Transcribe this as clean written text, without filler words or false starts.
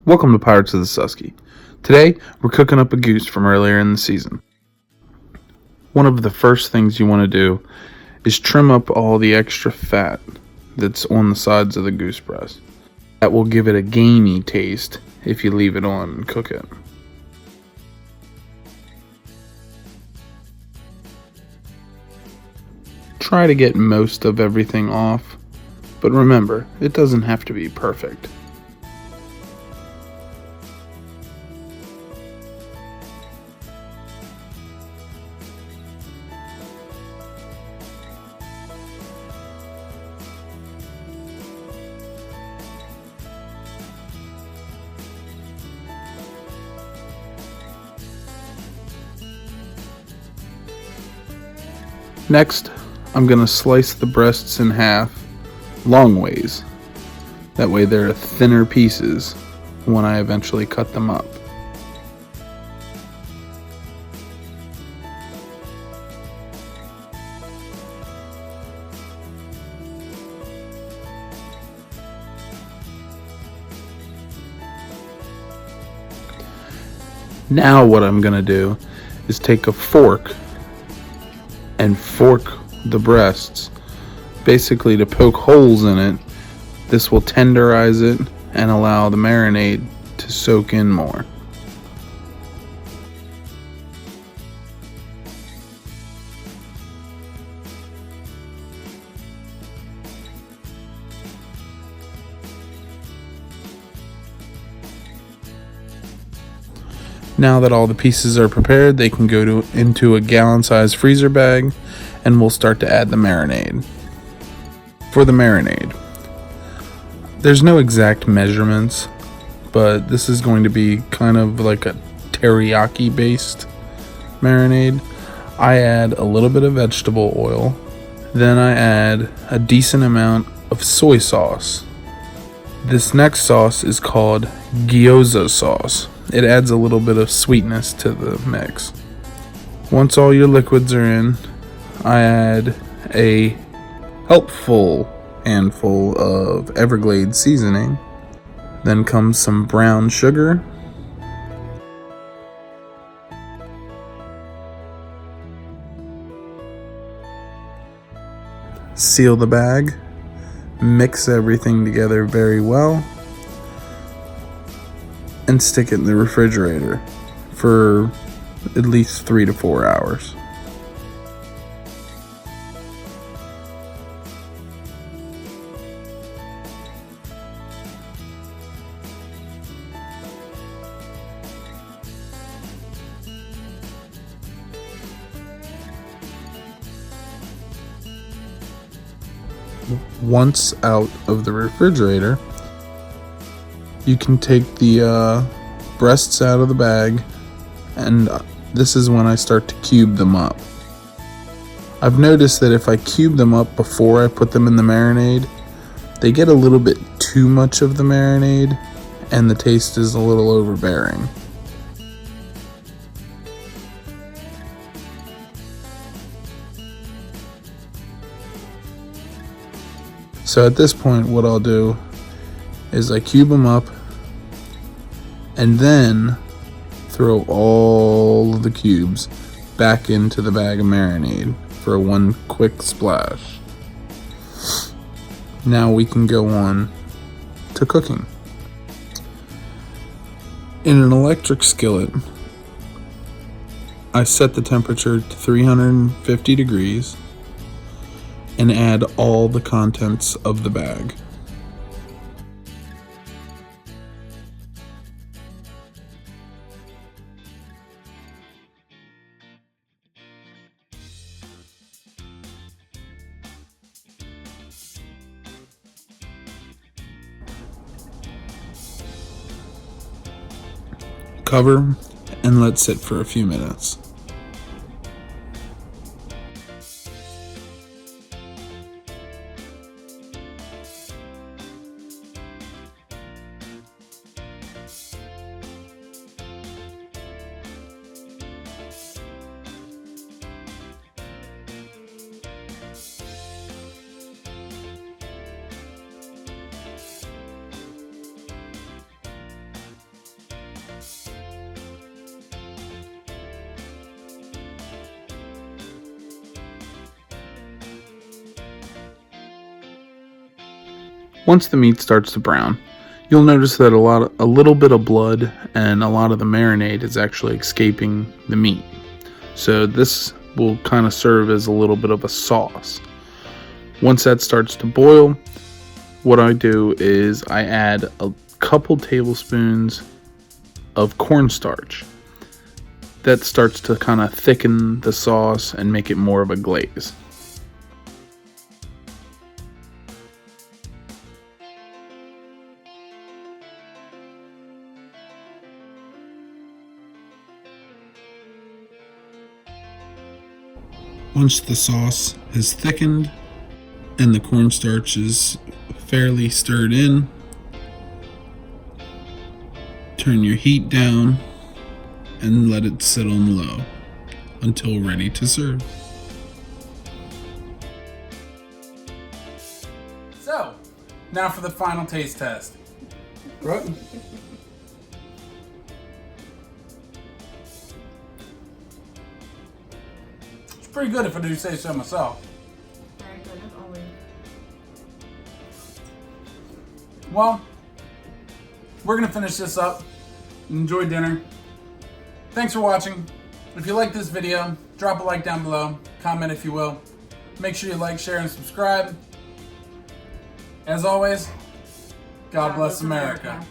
Welcome to Pirates of the Susky. Today, we're cooking up a goose from earlier in the season. One of the first things you want to do is trim up all the extra fat that's on the sides of the goose breast. That will give it a gamey taste if you leave it on and cook it. Try to get most of everything off, but remember, it doesn't have to be perfect. Next, I'm going to slice the breasts in half long ways. That way they're thinner pieces when I eventually cut them up. Now what I'm going to do is take a fork and fork the breasts, basically to poke holes in it. This will tenderize it and allow the marinade to soak in more. Now that all the pieces are prepared, they can go into a gallon-sized freezer bag, and we'll start to add the marinade. For the marinade, there's no exact measurements, but this is going to be kind of like a teriyaki-based marinade. I add a little bit of vegetable oil, then I add a decent amount of soy sauce. This next sauce is called Gyoza sauce. It adds a little bit of sweetness to the mix. Once all your liquids are in, I add a helpful handful of Everglades seasoning. Then comes some brown sugar. Seal the bag. Mix everything together very well. And stick it in the refrigerator for at least 3 to 4 hours. Once out of the refrigerator, you can take the breasts out of the bag, and this is when I start to cube them up. I've noticed that if I cube them up before I put them in the marinade, they get a little bit too much of the marinade, and the taste is a little overbearing. So at this point, what I'll do is I cube them up and then throw all of the cubes back into the bag of marinade for one quick splash. Now we can go on to cooking. In an electric skillet, I set the temperature to 350 degrees and add all the contents of the bag. Cover and let sit for a few minutes. Once the meat starts to brown, you'll notice that a little bit of blood and a lot of the marinade is actually escaping the meat. So this will kind of serve as a little bit of a sauce. Once that starts to boil, what I do is I add a couple tablespoons of cornstarch. That starts to kind of thicken the sauce and make it more of a glaze. Once the sauce has thickened and the cornstarch is fairly stirred in, turn your heat down and let it sit on low until ready to serve. So, now for the final taste test. Brooke? It's pretty good if I do say so myself. Very good as always. Well, we're gonna finish this up. Enjoy dinner. Thanks for watching. If you like this video, drop a like down below. Comment if you will. Make sure you like, share, and subscribe. As always, God bless America.